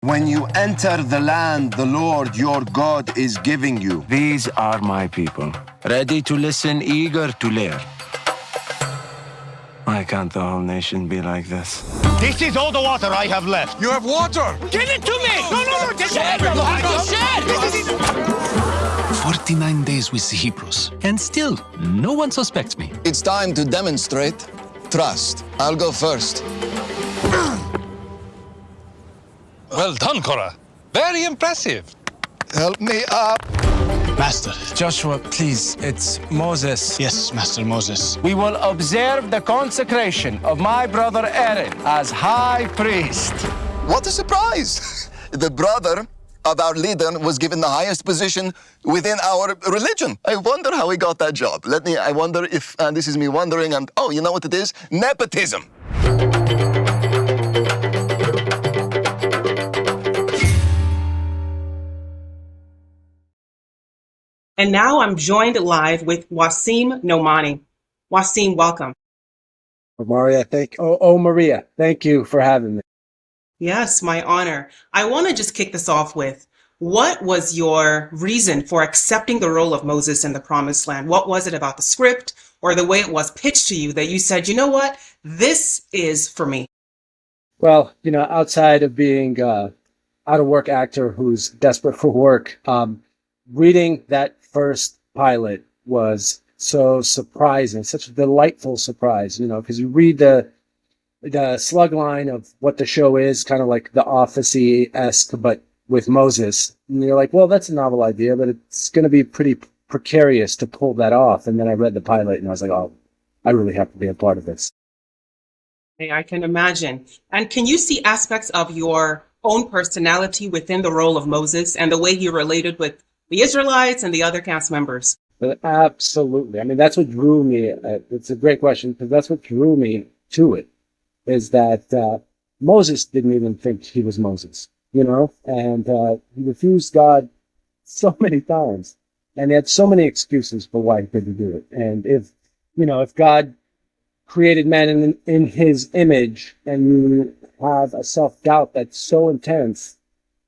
When you enter the land the Lord your God is giving you. These are my people, ready to listen, eager to learn. Why can't the whole nation be like this? This is all the water I have left. You have water! Give it to me! No, just share! You have to share! 49 days with the Hebrews, and still, no one suspects me. It's time to demonstrate trust. I'll go first. Well done, Cora. Very impressive. Help me up. Master. Joshua, please, it's Moses. Yes, Master Moses. We will observe the consecration of my brother Aaron as high priest. What a surprise! The brother of our leader was given the highest position within our religion. I wonder how he got that job. I wonder if, this is me wondering, and oh, you know what it is? Nepotism. And now I'm joined live with Wasim No'mani. Wasim, welcome. O'Maria, Maria, thank you for having me. Yes, my honor. I want to just kick this off with, what was your reason for accepting the role of Moses in the Promised Land? What was it about the script or the way it was pitched to you that you said, you know what, this is for me? Well, outside of being out of work actor who's desperate for work, reading that first pilot was so surprising, such a delightful surprise, because you read the slug line of what the show is, kind of like the Office-esque, but with Moses. And you're like, well, that's a novel idea, but it's going to be pretty precarious to pull that off. And then I read the pilot and I was like, oh, I really have to be a part of this. Hey, I can imagine. And can you see aspects of your own personality within the role of Moses and the way he related with the Israelites and the other cast members? But absolutely. I mean, that's what drew me. It's a great question, because that's what drew me to it, is that Moses didn't even think he was Moses, and he refused God so many times, and he had so many excuses for why he couldn't do it. And if God created man in his image, and you have a self-doubt that's so intense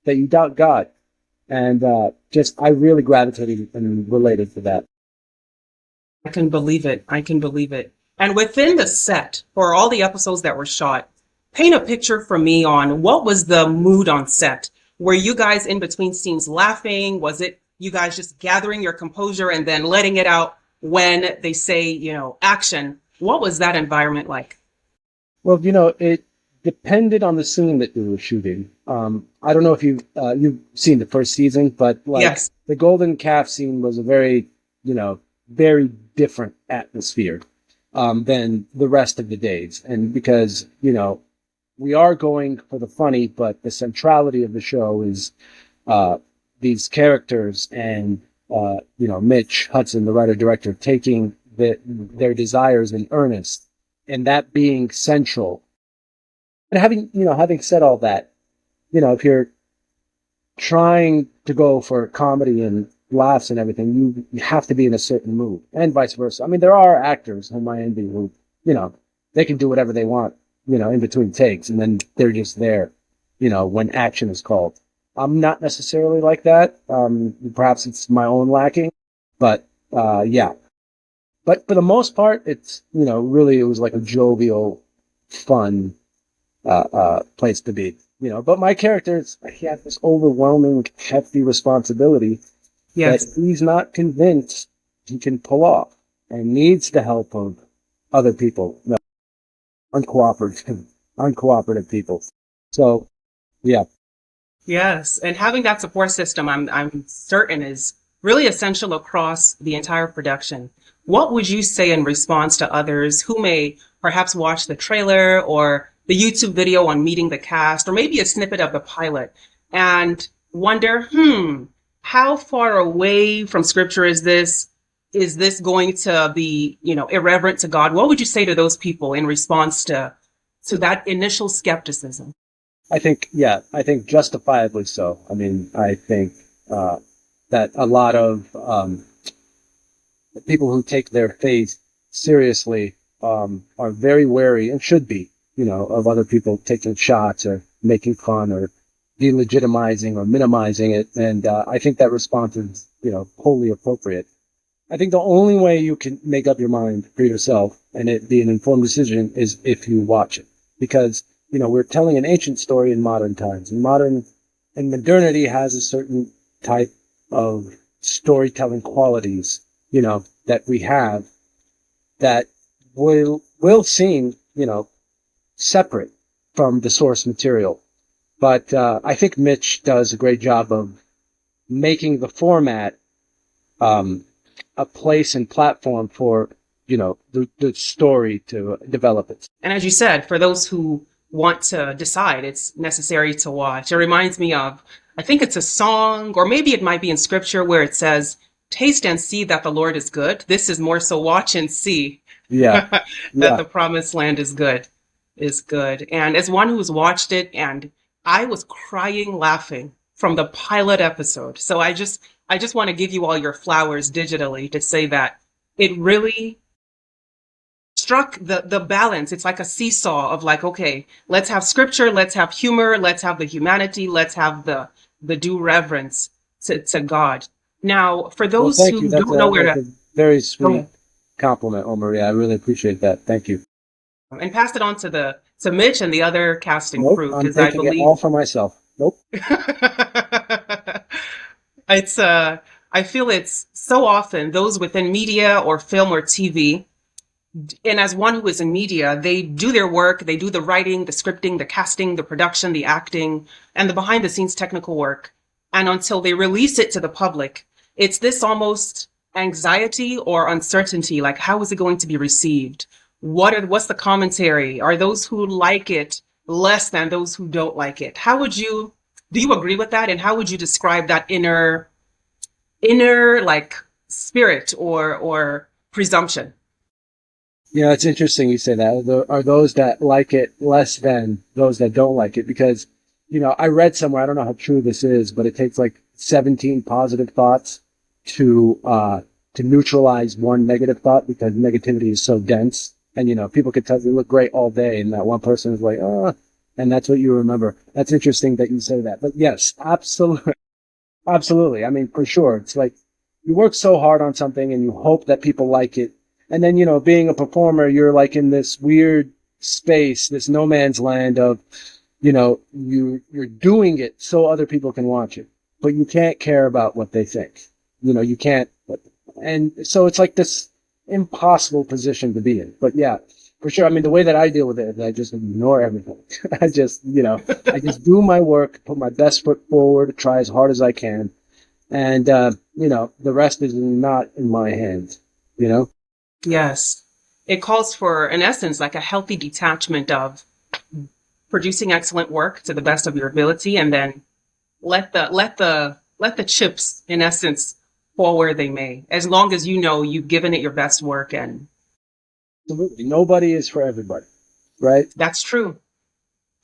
that you doubt God, and I really gravitated and related to that. I can believe it. And within the set, for all the episodes that were shot, paint a picture for me on what was the mood on set. Were you guys in between scenes laughing? Was it you guys just gathering your composure and then letting it out when they say, action? What was that environment like? Well, it depended on the scene that you were shooting. I don't know if you've seen the first season, but yes. The golden calf scene was a very, very different atmosphere than the rest of the days. And because, we are going for the funny, but the centrality of the show is these characters and, Mitch Hudson, the writer-director, taking their desires in earnest, and that being central. And having said all that, if you're trying to go for comedy and laughs and everything, you have to be in a certain mood, and vice versa. I mean, there are actors whom I envy who, they can do whatever they want, in between takes, and then they're just there, when action is called. I'm not necessarily like that. Perhaps it's my own lacking, but yeah. But for the most part, it's, really it was like a jovial, fun place to be, but my character, he had this overwhelming, hefty responsibility that he's not convinced he can pull off, and needs the help of other people, uncooperative people. So, yeah. Yes, and having that support system, I'm certain, is really essential across the entire production. What would you say in response to others who may perhaps watch the trailer or the YouTube video on meeting the cast, or maybe a snippet of the pilot, and wonder, how far away from scripture is this? Is this going to be, irreverent to God? What would you say to those people in response to that initial skepticism? I think justifiably so. I mean, I think that a lot of people who take their faith seriously are very wary, and should be, of other people taking shots or making fun or, delegitimizing or minimizing it. And I think that response is, wholly appropriate. I think the only way you can make up your mind for yourself and it be an informed decision is if you watch it. Because, we're telling an ancient story in modern times. And modernity has a certain type of storytelling qualities, that we have that will seem, separate from the source material. But I think Mitch does a great job of making the format a place and platform for, the story to develop it. And as you said, for those who want to decide, it's necessary to watch. It reminds me of, I think it's a song, or maybe it might be in scripture where it says, taste and see that the Lord is good. This is more so watch and see that the promised land is good. And as one who's watched it, and I was crying laughing from the pilot episode. So I just want to give you all your flowers digitally to say that it really struck the balance. It's like a seesaw of like, okay, let's have scripture, let's have humor, let's have the humanity, let's have the due reverence to God. Now, for those who don't know where to... That's a very sweet compliment, O'Maria. I really appreciate that. Thank you. And pass it on to Mitch and the other casting crew. I'm taking it all for myself. Nope. I feel it's so often those within media or film or TV, and as one who is in media, they do their work, they do the writing, the scripting, the casting, the production, the acting, and the behind the scenes technical work. And until they release it to the public, it's this almost anxiety or uncertainty, like how is it going to be received? What's the commentary? Are those who like it less than those who don't like it? Do you agree with that? And how would you describe that inner like spirit or presumption? Yeah, it's interesting you say that. Are those that like it less than those that don't like it? Because, I read somewhere, I don't know how true this is, but it takes like 17 positive thoughts to neutralize one negative thought, because negativity is so dense. And, people could tell you look great all day, and that one person is like, and that's what you remember. That's interesting that you say that. But yes, absolutely. Absolutely. I mean, for sure. It's like you work so hard on something and you hope that people like it. And then, being a performer, you're like in this weird space, this no man's land of, you're doing it so other people can watch it, but you can't care about what they think. You can't. And so it's like this impossible position to be in. But yeah, for sure. I mean, the way that I deal with it is I just ignore everything. I just do my work, put my best foot forward, try as hard as I can. And, the rest is not in my hands, Yes. It calls for, in essence, like a healthy detachment of producing excellent work to the best of your ability, and then let the chips, in essence, fall where they may, as long as you've given it your best work. And absolutely, nobody is for everybody, right? That's true.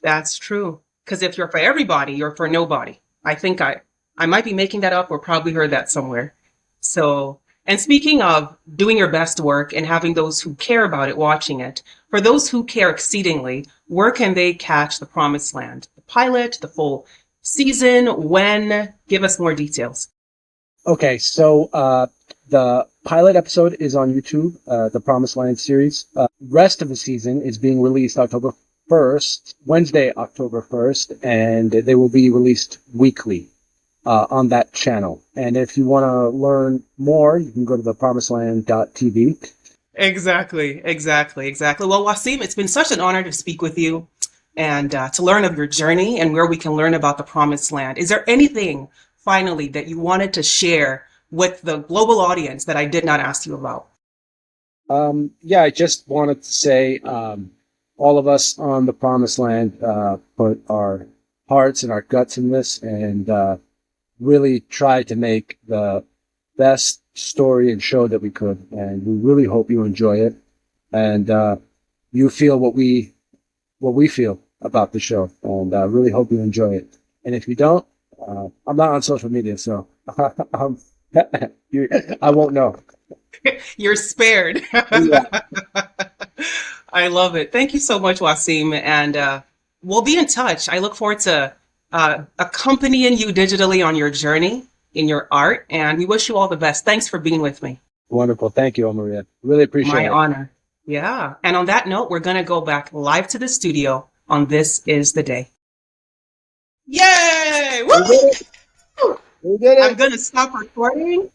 Because if you're for everybody, you're for nobody. I think I might be making that up, or probably heard that somewhere. So, and speaking of doing your best work and having those who care about it watching it, for those who care exceedingly, where can they catch The Promised Land? The pilot, the full season, when? Give us more details. Okay, so the pilot episode is on YouTube, the Promised Land series. Rest of the season is being released October 1st, Wednesday, October 1st, and they will be released weekly on that channel. And if you want to learn more, you can go to thepromisedland.tv. Exactly. Well, Wasim, it's been such an honor to speak with you and to learn of your journey and where we can learn about the Promised Land. Is there anything, finally, that you wanted to share with the global audience that I did not ask you about? I just wanted to say all of us on the Promised Land put our hearts and our guts in this and really tried to make the best story and show that we could. And we really hope you enjoy it and you feel what we feel about the show. And I really hope you enjoy it. And if you don't, I'm not on social media, so I won't know. You're spared. Yeah. I love it. Thank you so much, Wasim. And we'll be in touch. I look forward to accompanying you digitally on your journey in your art. And we wish you all the best. Thanks for being with me. Wonderful. Thank you, O'Maria. Really appreciate My it. honor. Yeah. And on that note, we're going to go back live to the studio on This Is the Day. Yay! Woo! We did it. I'm going to stop recording.